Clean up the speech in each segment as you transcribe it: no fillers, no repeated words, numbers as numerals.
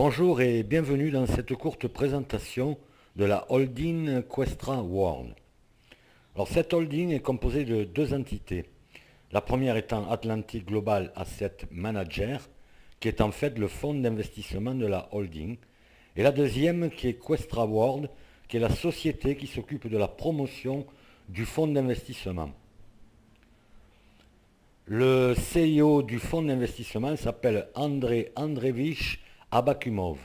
Bonjour et bienvenue dans cette courte présentation de la holding Questra World. Alors cette holding est composée de deux entités. La première étant Atlantic Global Asset Manager, qui est en fait le fonds d'investissement de la holding, et la deuxième qui est Questra World, qui est la société qui s'occupe de la promotion du fonds d'investissement. Le CEO du fonds d'investissement s'appelle Andrei Andreevich Abakumov.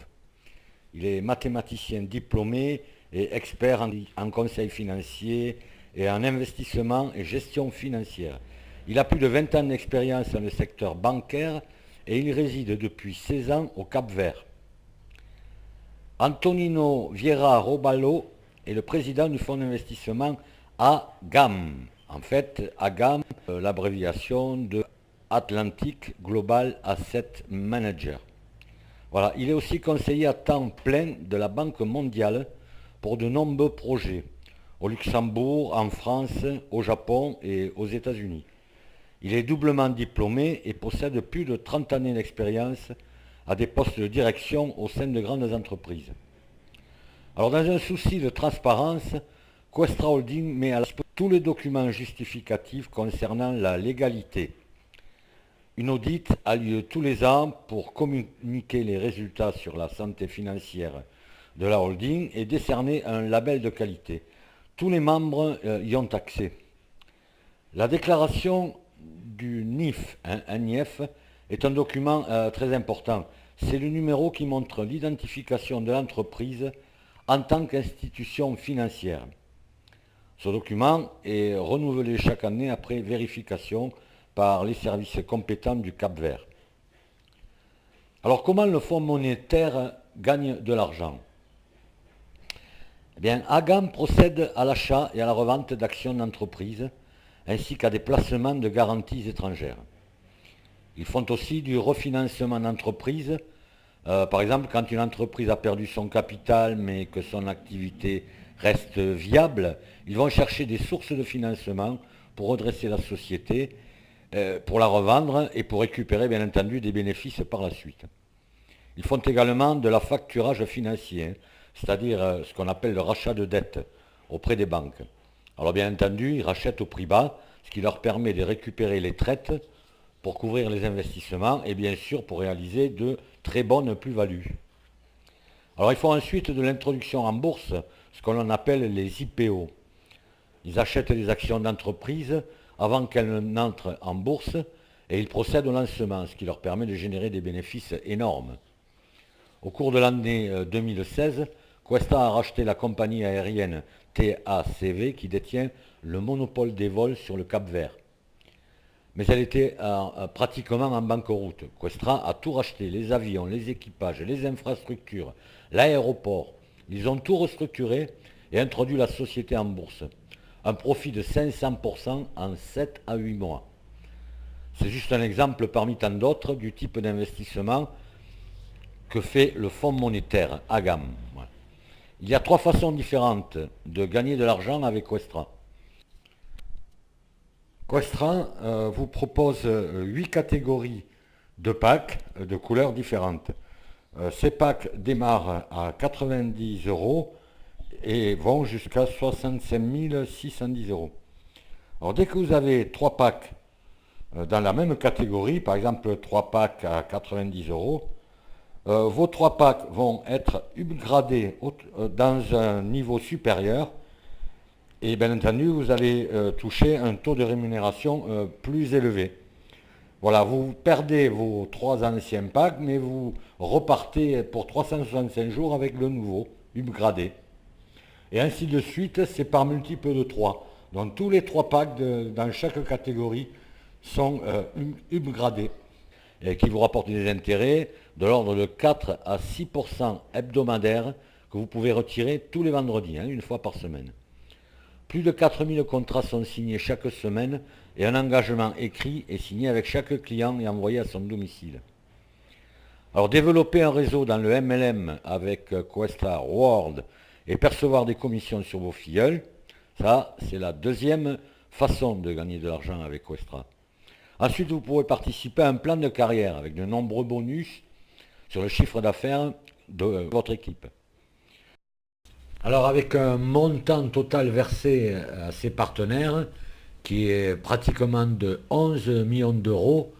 Il est mathématicien diplômé et expert en conseil financier et en investissement et gestion financière. Il a plus de 20 ans d'expérience dans le secteur bancaire et il réside depuis 16 ans au Cap-Vert. Antonino Vieira Roballo est le président du fonds d'investissement AGAM. En fait, AGAM, l'abréviation de Atlantic Global Asset Manager. Voilà, il est aussi conseiller à temps plein de la Banque mondiale pour de nombreux projets, au Luxembourg, en France, au Japon et aux États-Unis. Il est doublement diplômé et possède plus de 30 années d'expérience à des postes de direction au sein de grandes entreprises. Alors, dans un souci de transparence, Questra Holding met à la disposition tous les documents justificatifs concernant la légalité. Une audit a lieu tous les ans pour communiquer les résultats sur la santé financière de la holding et décerner un label de qualité. Tous les membres y ont accès. La déclaration du NIF, un NIF, est un document très important. C'est le numéro qui montre l'identification de l'entreprise en tant qu'institution financière. Ce document est renouvelé chaque année après vérification par les services compétents du Cap-Vert. Alors comment le Fonds monétaire gagne de l'argent? Eh bien, AGAM procède à l'achat et à la revente d'actions d'entreprises, ainsi qu'à des placements de garanties étrangères. Ils font aussi du refinancement d'entreprises. Par exemple, quand une entreprise a perdu son capital, mais que son activité reste viable, ils vont chercher des sources de financement pour redresser la société, pour la revendre et pour récupérer bien entendu des bénéfices par la suite. Ils font également de la facturage financier, c'est-à-dire ce qu'on appelle le rachat de dettes auprès des banques. Alors bien entendu, ils rachètent au prix bas, ce qui leur permet de récupérer les traites pour couvrir les investissements et bien sûr pour réaliser de très bonnes plus-values. Alors ils font ensuite de l'introduction en bourse, ce qu'on appelle les IPO. Ils achètent des actions d'entreprise avant qu'elles n'entrent en bourse et ils procèdent au lancement, ce qui leur permet de générer des bénéfices énormes. Au cours de l'année 2016, Questra a racheté la compagnie aérienne TACV qui détient le monopole des vols sur le Cap-Vert. Mais elle était pratiquement en banqueroute. Questra a tout racheté, les avions, les équipages, les infrastructures, l'aéroport. Ils ont tout restructuré et introduit la société en bourse. Un profit de 500% en 7 à 8 mois. C'est juste un exemple parmi tant d'autres du type d'investissement que fait le fonds monétaire AGAM. Il y a 3 façons différentes de gagner de l'argent avec Questra. Questra vous propose 8 catégories de packs de couleurs différentes. Ces packs démarrent à 90 € et vont jusqu'à 65 610 €. Alors dès que vous avez 3 packs dans la même catégorie, par exemple 3 packs à 90 €, vos 3 packs vont être upgradés dans un niveau supérieur et bien entendu vous allez toucher un taux de rémunération plus élevé. Voilà, vous perdez vos 3 anciens packs mais vous repartez pour 365 jours avec le nouveau upgradé. Et ainsi de suite, c'est par multiple de 3. Donc tous les 3 packs dans chaque catégorie sont upgradés et qui vous rapportent des intérêts de l'ordre de 4 à 6% hebdomadaires que vous pouvez retirer tous les vendredis, une fois par semaine. Plus de 4000 contrats sont signés chaque semaine et un engagement écrit est signé avec chaque client et envoyé à son domicile. Alors développer un réseau dans le MLM avec Questra World et percevoir des commissions sur vos filleuls, ça c'est la deuxième façon de gagner de l'argent avec Questra. Ensuite, vous pourrez participer à un plan de carrière avec de nombreux bonus sur le chiffre d'affaires de votre équipe. Alors avec un montant total versé à ces partenaires, qui est pratiquement de 11 millions d'euros,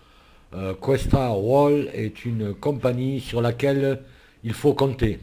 Questra Wall est une compagnie sur laquelle il faut compter.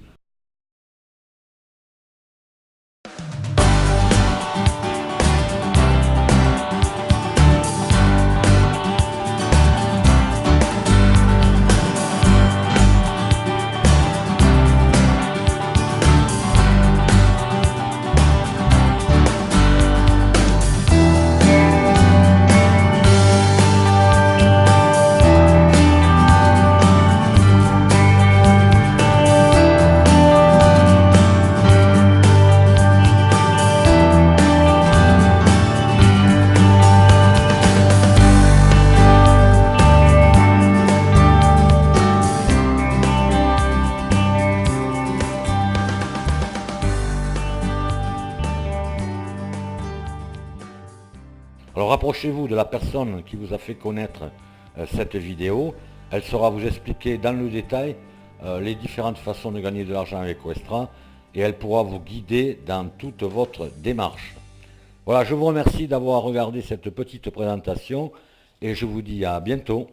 Alors rapprochez-vous de la personne qui vous a fait connaître cette vidéo. Elle saura vous expliquer dans le détail les différentes façons de gagner de l'argent avec Questra et elle pourra vous guider dans toute votre démarche. Voilà, je vous remercie d'avoir regardé cette petite présentation et je vous dis à bientôt.